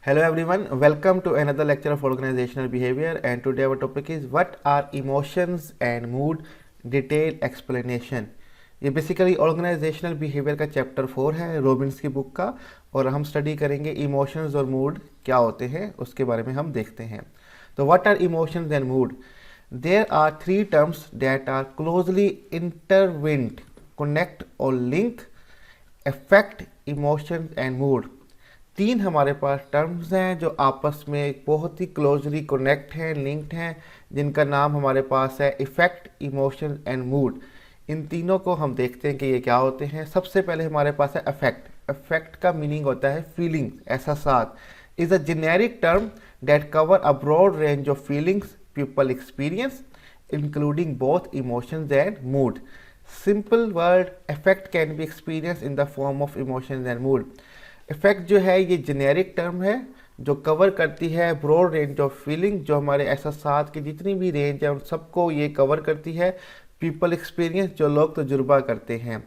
Hello everyone, welcome to another lecture of organizational behavior, and today our topic is what are emotions and mood, detailed explanation. ये basically organisational behaviour का chapter 4 है Robins की book का, और हम study करेंगे emotions और mood क्या होते हैं उसके बारे में हम देखते हैं। तो what are emotions and mood? There are three terms that are closely intertwined, connect और link, affect, emotions and mood. तीन हमारे पास टर्म्स हैं जो आपस में बहुत ही क्लोजली कनेक्ट हैं, लिंक्ड हैं, जिनका नाम हमारे पास है इफेक्ट, इमोशन एंड मूड। इन तीनों को हम देखते हैं कि ये क्या होते हैं। सबसे पहले हमारे पास है अफेक्ट। अफेक्ट का मीनिंग होता है फीलिंग, एहसास। Is a generic term that cover a broad range of feelings people experience including both emotions and mood. Simple word, affect can be experience in the form of emotions and mood. Effect जो है ये generic term है जो cover करती है broad range of feeling, जो हमारे एहसास की जितनी भी रेंज है उन सबको ये कवर करती है। पीपल एक्सपीरियंस, जो लोग तजुर्बा करते हैं।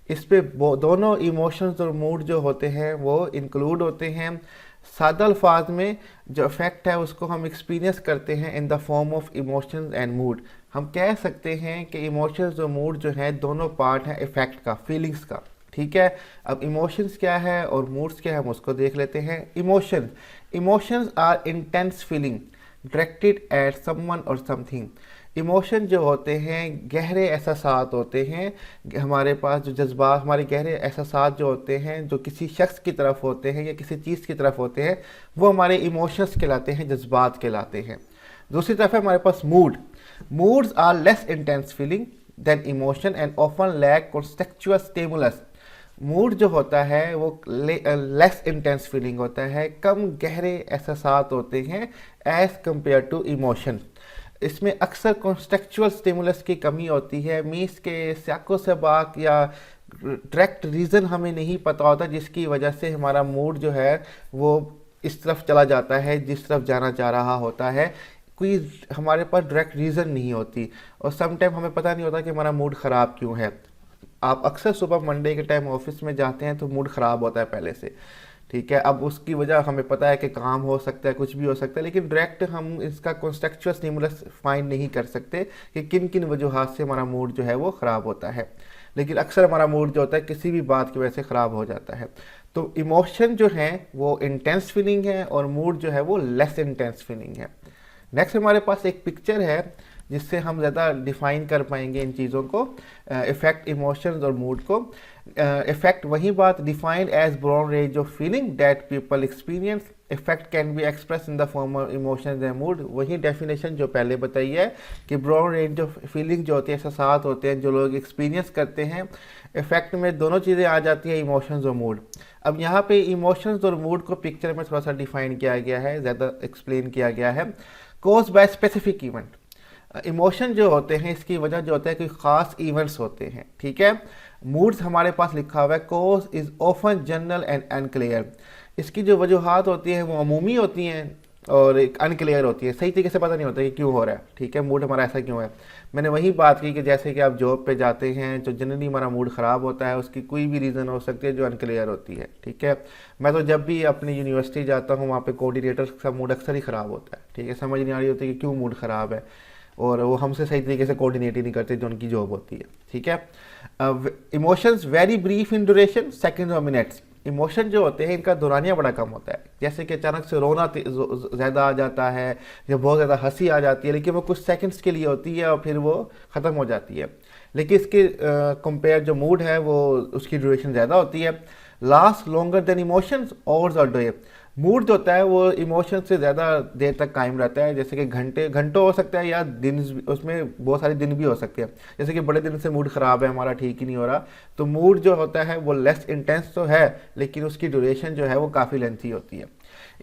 इस पे दोनों इमोशंस और मूड जो होते हैं वो इंक्लूड होते हैं। सादा अल्फाज में जो इफेक्ट है उसको हम एक्सपीरियंस करते हैं इन the form of emotions and mood. हम कह सकते हैं कि इमोशंस और मूड जो है दोनों पार्ट हैं इफेक्ट का, फीलिंग्स का। ठीक है, अब इमोशंस क्या है और मूड्स क्या है हम उसको देख लेते हैं। Emotions are intense feeling directed at someone और समथिंग। इमोशन जो होते हैं गहरे एहसास होते हैं, हमारे पास जो जज्बात, हमारे गहरे एहसास जो होते हैं जो किसी शख्स की तरफ होते हैं या किसी चीज़ की तरफ होते हैं, वो हमारे इमोशंस कहलाते हैं, जज्बात कहलाते हैं। दूसरी तरफ है हमारे पास moods are less intense feeling than emotion and often lack contextual stimulus. Mood जो होता है वो लेस इंटेंस फीलिंग होता है, कम गहरे एहसास होते हैं एज कम्पेयर टू इमोशन। इसमें अक्सर कॉन्टेक्चुअल स्टिमुलस की कमी होती है, मीन्स के स्याको सबाक या डायरेक्ट रीज़न हमें नहीं पता होता जिसकी वजह से हमारा मूड जो है वो इस तरफ चला जाता है जिस तरफ जाना चाह रहा होता है। कोई हमारे पास डायरेक्ट रीज़न नहीं होती, और समटाइम हमें पता नहीं होता कि हमारा मूड ख़राब क्यों है। आप अक्सर सुबह मंडे के टाइम ऑफिस में जाते हैं तो मूड ख़राब होता है पहले से। ठीक है, अब उसकी वजह हमें पता है कि काम हो सकता है, कुछ भी हो सकता है, लेकिन डायरेक्ट हम इसका कॉन्टेक्चुअल स्टिमुलस फाइंड नहीं कर सकते कि किन किन वजूहात से हमारा मूड जो है वो ख़राब होता है। लेकिन अक्सर हमारा मूड जो होता है किसी भी बात की वजह से ख़राब हो जाता है। तो इमोशन जो है वो इंटेंस फीलिंग है और मूड जो है वो लेस इंटेंस फीलिंग है। नेक्स्ट हमारे पास एक पिक्चर है जिससे हम ज़्यादा डिफाइन कर पाएंगे इन चीज़ों को, इफेक्ट, इमोशंस और मूड को। इफेक्ट वही बात, defined as broad range of feeling that people experience. Effect can be express in the form of emotions and mood. वही डेफिनेशन जो पहले बताई है कि ब्रॉड रेंज ऑफ फीलिंग जो होती है, एहसास होते हैं जो लोग एक्सपीरियंस करते हैं। इफेक्ट में दोनों चीज़ें आ जाती हैं, इमोशंस और मूड। अब यहाँ पे इमोशंस और मूड को पिक्चर में थोड़ा सा डिफाइन किया गया है, ज़्यादा एक्सप्लेन किया गया है। Cause by specific event. Emotion जो होते हैं इसकी वजह जो होता है कोई ख़ास इवेंट्स होते हैं। ठीक है, मूड्स हमारे पास लिखा हुआ है cause is often general and unclear. इसकी जो वजूहात होती हैं वो अमूमी होती हैं और एक अनक्लियर होती है, सही तरीके से पता नहीं होता कि क्यों हो रहा है। ठीक है, मूड हमारा ऐसा क्यों है। मैंने वही बात की कि जैसे कि आप जॉब पे जाते हैं जो जनरली हमारा मूड ख़राब होता है उसकी कोई भी रीज़न हो सकती है जो अनक्लियर होती है। ठीक है, मैं तो जब भी अपनी यूनिवर्सिटी जाता हूँ वहाँ पे कोऑर्डिनेटर का मूड अक्सर ही ख़राब होता है। ठीक है, समझ नहीं आ रही होती कि क्यों मूड ख़राब है, और वो हमसे सही तरीके से कोऑर्डिनेट ही नहीं करते जो उनकी जॉब होती है। ठीक है, emotions very brief in duration, seconds और मिनट्स। इमोशन जो होते हैं इनका दौरानिया बड़ा कम होता है, जैसे कि अचानक से रोना ज़्यादा आ जाता है या बहुत ज़्यादा हंसी आ जाती है, लेकिन वो कुछ सेकंड्स के लिए होती है और फिर वो ख़त्म हो जाती है। लेकिन इसके कंपेयर जो मूड है वो उसकी ड्यूरेशन ज़्यादा होती है। Last longer than emotions, hours और डे। मूड जो होता है वो इमोशन से ज़्यादा देर तक कायम रहता है, जैसे कि घंटों हो सकता है या दिन, उसमें बहुत सारे दिन भी हो सकते हैं। जैसे कि बड़े दिन से मूड ख़राब है, हमारा ठीक ही नहीं हो रहा, तो मूड जो होता है वो लेस इंटेंस तो है लेकिन उसकी ड्यूरेशन जो है वो काफ़ी लेंथी होती है।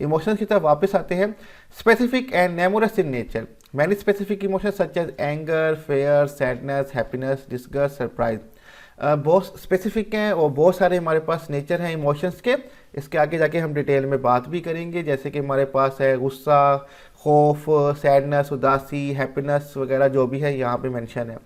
इमोशंस की तरफ वापस आते हैं। Specific and numerous in nature. Many specific emotions such as anger, fear, sadness, happiness, disgust, surprise. बहुत स्पेसिफिक हैं और बहुत सारे हमारे पास नेचर हैं इमोशंस के। इसके आगे जाके हम डिटेल में बात भी करेंगे, जैसे कि हमारे पास है गुस्सा, खौफ, सैडनेस, उदासी, हैप्पीनेस वगैरह जो भी है यहाँ पे मेंशन है।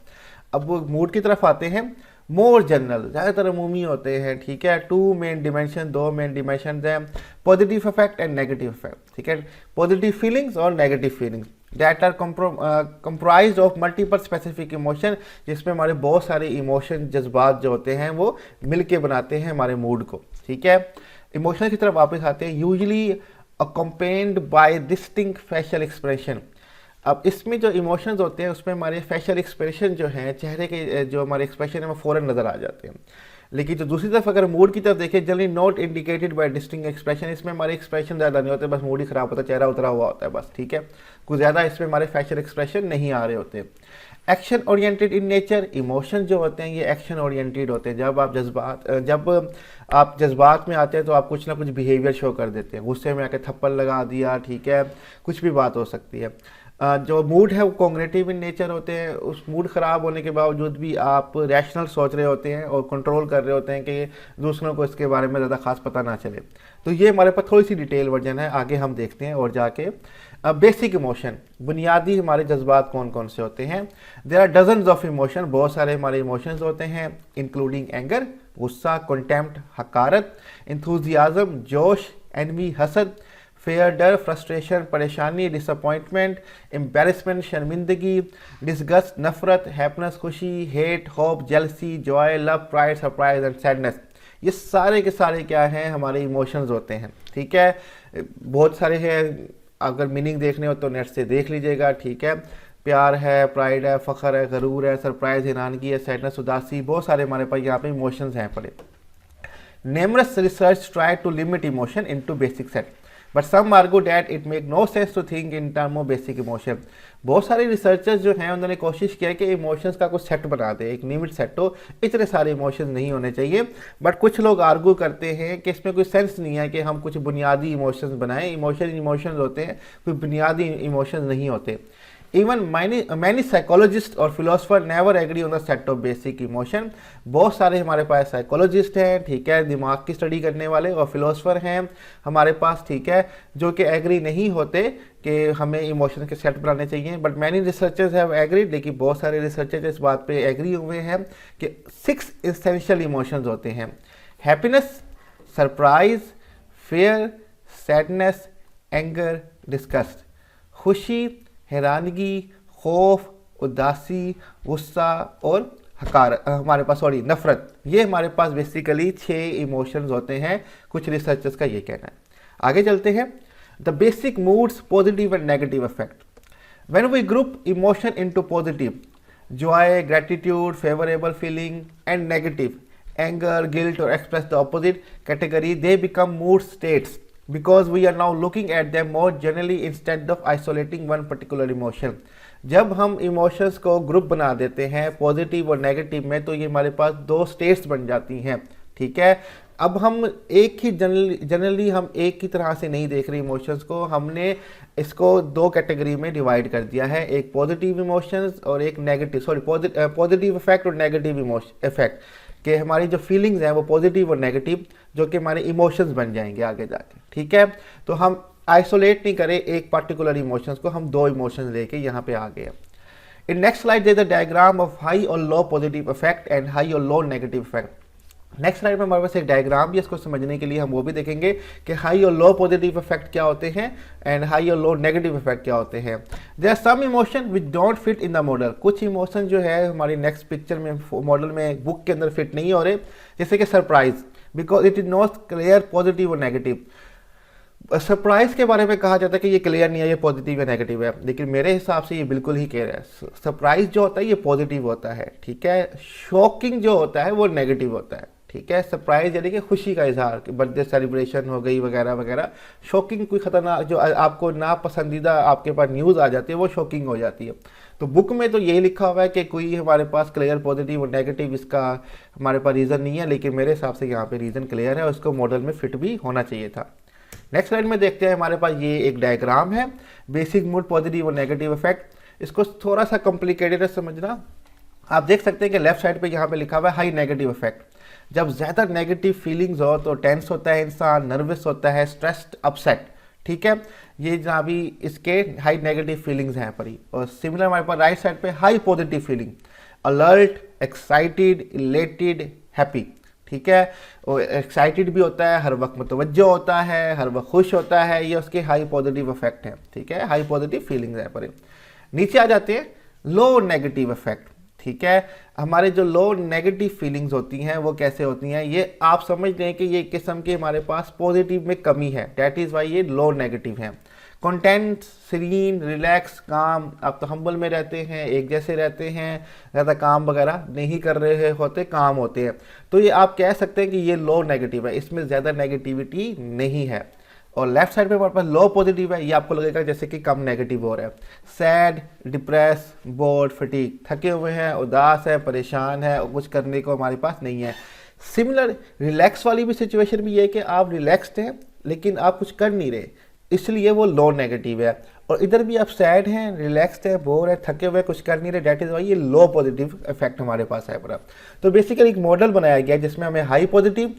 अब वो मूड की तरफ आते हैं। मोर जनरल, ज़्यादातर अमूमी होते हैं, ठीक है। टू मेन डिमेंशन, दो मेन डिमेंशन हैं, positive effect and negative effect, ठीक है। पॉजिटिव फीलिंग्स और negative feelings that are comprised of multiple specific emotion, जिसमें हमारे बहुत सारे इमोशन, जज्बात जो होते हैं वो मिलके बनाते हैं हमारे मूड को, ठीक है। इमोशन की तरफ वापस आते हैं। Usually accompanied by distinct facial expression. अब इसमें जो इमोशंस होते हैं उसमें हमारे फेशियल एक्सप्रेशन जो हैं, चेहरे के जो हमारे एक्सप्रेशन है वो फ़ौरन नज़र आ जाते हैं। लेकिन जो दूसरी तरफ अगर मूड की तरफ देखें, generally not indicated by distinct expression, इसमें हमारे एक्सप्रेशन ज़्यादा नहीं होते, बस मूड ही ख़राब होता है, चेहरा उतरा हुआ होता है बस, ठीक है। कुछ ज़्यादा इसमें हमारे फेशियल एक्सप्रेशन नहीं आ रहे होते। Action oriented in nature, emotion जो होते हैं ये एक्शन ओरिएंटेड होते हैं। जब आप जज्बात में आते हैं तो आप कुछ ना कुछ बिहेवियर शो कर देते हैं। गुस्से में आके थप्पड़ लगा दिया, ठीक है, कुछ भी बात हो सकती है। जो मूड है वो कॉग्निटिव इन नेचर होते हैं। उस मूड ख़राब होने के बावजूद भी आप रैशनल सोच रहे होते हैं और कंट्रोल कर रहे होते हैं कि दूसरों को इसके बारे में ज़्यादा खास पता ना चले। तो ये हमारे पास थोड़ी सी डिटेल वर्जन है, आगे हम देखते हैं और जाके। बेसिक इमोशन, बुनियादी हमारे जज्बात कौन कौन से होते हैं। There are dozens of emotion, बहुत सारे हमारे इमोशंस होते हैं, इंक्लूडिंग एंगर, गुस्सा, कंटेम्प्ट, हकारत, इंथुजियाज्म, जोश, एनवी, हसद, फेयर, डर, फ्रस्ट्रेशन, परेशानी, डिसअपॉइंटमेंट, एम्बेरसमेंट, शर्मिंदगी, डिस्गस्ट, नफरत, हैप्पीनेस, खुशी, hate, hope, jealousy, joy, love, pride, surprise and sadness. ये सारे के सारे क्या हैं, हमारे इमोशंस होते हैं, ठीक है। बहुत सारे हैं, अगर मीनिंग देखने हो तो नेट से देख लीजिएगा, ठीक है। प्यार है, प्राइड है, फ़ख्र है, गरूर है, सरप्राइज, हैरानगी है, सैडनेस, उदासी, बहुत सारे हमारे पास यहाँ पे इमोशंस हैं पड़े। Numerous research try to limit emotion into basic set, but some argue that it make no sense to think in terms of basic emotion. बहुत सारे रिसर्चर्स जो हैं उन्होंने कोशिश किया कि इमोशंस का कुछ सेट बना दे, एक लिमिट सेट हो, इतने सारे इमोशंस नहीं होने चाहिए। बट कुछ लोग आर्गू करते हैं कि इसमें कोई सेंस नहीं है कि हम कुछ बुनियादी इमोशंस बनाएं। इमोशंस होते हैं, कोई बुनियादी इमोशंस नहीं होते। Even many psychologists और philosopher never agree on the set of basic emotion. बहुत सारे हमारे पास साइकोलॉजिस्ट हैं, ठीक है, दिमाग की स्टडी करने वाले, और फिलोसफर हैं हमारे पास, ठीक है, जो कि एग्री नहीं होते कि हमें इमोशन के सेट बनाने चाहिए। But many researchers have agreed, लेकिन बहुत सारे रिसर्चर्स इस बात पे एग्री हुए हैं कि 6 एसेंशियल इमोशंस होते हैं। Happiness, surprise, fair, sadness, anger, disgust. खुशी, हैरानगी, खौफ, उदासी, गुस्सा और हमारे पास नफरत। ये हमारे पास बेसिकली 6 इमोशंस होते हैं, कुछ रिसर्चर्स का ये कहना है। आगे चलते हैं। The basic moods, positive and negative affect. When we group emotion into positive, joy, gratitude, favourable feeling, and negative, anger, guilt, और express the opposite category, they become mood states because we are now looking at them more generally instead of isolating one particular emotion. जब हम emotions को group बना देते हैं positive और negative में, तो ये हमारे पास 2 स्टेट्स बन जाती हैं, ठीक है। अब हम एक ही जनरली हम एक ही तरह से नहीं देख रहे इमोशंस को, हमने इसको 2 कैटेगरी में डिवाइड कर दिया है, एक पॉजिटिव इमोशंस और एक नेगेटिव, पॉजिटिव इफेक्ट और नेगेटिव इफेक्ट, कि हमारी जो फीलिंग्स हैं वो पॉजिटिव और नेगेटिव, जो कि हमारे इमोशंस बन जाएंगे आगे जाके, ठीक है। तो हम आइसोलेट नहीं करें एक पर्टिकुलर इमोशंस को, हम 2 इमोशंस लेके यहाँ पे आ गए। In next slide there is the diagram of high और low positive effect and high और low negative effect. Next slide में हमारे पास एक डायग्राम भी, इसको समझने के लिए हम वो भी देखेंगे कि हाई और लो पॉजिटिव इफेक्ट क्या होते हैं एंड हाई और लो नेगेटिव इफेक्ट क्या होते हैं। There are some emotion which don't fit in the model. कुछ इमोशन जो है हमारी नेक्स्ट पिक्चर में, मॉडल में, बुक के अंदर फिट नहीं हो रहे, जैसे कि surprise, because it is not clear positive और नेगेटिव। सरप्राइज के बारे में कहा जाता है कि ये क्लियर नहीं है, ये पॉजिटिव या नेगेटिव है, लेकिन मेरे हिसाब से ये बिल्कुल ही क्लियर है। सरप्राइज जो होता है ये पॉजिटिव होता है, ठीक है। शॉकिंग जो होता है वो नेगेटिव होता है, ठीक है। सरप्राइज यानी कि खुशी का इजहार, बर्थडे सेलिब्रेशन हो गई वगैरह वगैरह। शॉकिंग कोई खतरनाक, जो आपको ना पसंदीदा आपके पास न्यूज़ आ जाती है, वो शॉकिंग हो जाती है। तो बुक में तो यही लिखा हुआ है कि कोई हमारे पास क्लियर पॉजिटिव और नेगेटिव इसका हमारे पास रीज़न नहीं है, लेकिन मेरे हिसाब से यहाँ पे रीज़न क्लियर है और उसको मॉडल में फिट भी होना चाहिए था। नेक्स्ट स्लाइड में देखते हैं, हमारे पास ये एक डायग्राम है, बेसिक मूड, पॉजिटिव और नेगेटिव इफेक्ट। इसको थोड़ा सा कॉम्प्लिकेटेड है समझना। आप देख सकते हैं कि लेफ्ट साइड पे यहाँ पे लिखा हुआ है हाई नेगेटिव इफेक्ट। जब ज़्यादा नेगेटिव फीलिंग्स हो तो टेंस होता है इंसान, नर्वस होता है, स्ट्रेस्ड, अपसेट, ठीक है। ये जहाँ भी इसके हाई नेगेटिव फीलिंग्स हैं पर ही। और सिमिलर हमारे पास राइट साइड पे high positive feeling. Alert, excited, elated, happy. ठीक है, वो एक्साइटेड भी होता है, हर वक्त मुतवज्जो होता है, हर वक्त खुश होता है, ये उसके हाई पॉजिटिव इफेक्ट हैं। ठीक है, हाई पॉजिटिव फीलिंग्स है पर। नीचे आ जाते हैं लो नेगेटिव इफेक्ट। ठीक है, हमारे जो लो नेगेटिव फीलिंग्स होती हैं वो कैसे होती हैं, ये आप समझ लें कि ये किस्म की हमारे पास पॉजिटिव में कमी है, डैट इज़ वाई ये लो नेगेटिव हैं। कंटेंट, सीरीन, रिलैक्स, काम, आप तो हम्बल में रहते हैं, एक जैसे रहते हैं, ज़्यादा काम वगैरह नहीं कर रहे होते, काम होते हैं, तो ये आप कह सकते हैं कि ये लो नेगेटिव है, इसमें ज़्यादा नेगेटिविटी नहीं है। और लेफ्ट साइड पे हमारे पास लो पॉजिटिव है, ये आपको लगेगा जैसे कि कम नेगेटिव हो रहा है। सैड, डिप्रेस, बोर्ड, फटीग, थके हुए हैं, उदास है, परेशान है और कुछ करने को हमारे पास नहीं है। सिमिलर रिलैक्स वाली भी सिचुएशन भी ये है कि आप रिलैक्स्ड हैं लेकिन आप कुछ कर नहीं रहे, इसलिए वो लो नेगेटिव है। और इधर भी आप सैड हैं, रिलैक्स्ड है, बोर है, थके हुए, कुछ कर नहीं रहे, डेट इज वाई ये लो पॉजिटिव इफेक्ट हमारे पास है पूरा। तो बेसिकली एक मॉडल बनाया गया जिसमें हमें हाई पॉजिटिव,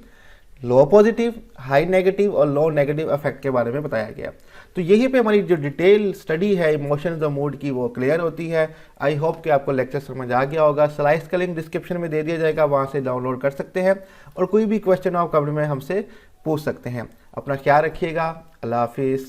लो पॉजिटिव, हाई नेगेटिव और लो नेगेटिव इफेक्ट के बारे में बताया गया। तो यहीं पे हमारी जो डिटेल स्टडी है इमोशंस और मूड की वो क्लियर होती है। आई होप कि आपको लेक्चर समझ आ गया होगा। स्लाइड्स का लिंक डिस्क्रिप्शन में दे दिया जाएगा, वहाँ से डाउनलोड कर सकते हैं और कोई भी क्वेश्चन आप कमेंट में हमसे पूछ सकते हैं। अपना ख्याल रखिएगा। अल्लाह हाफिज़।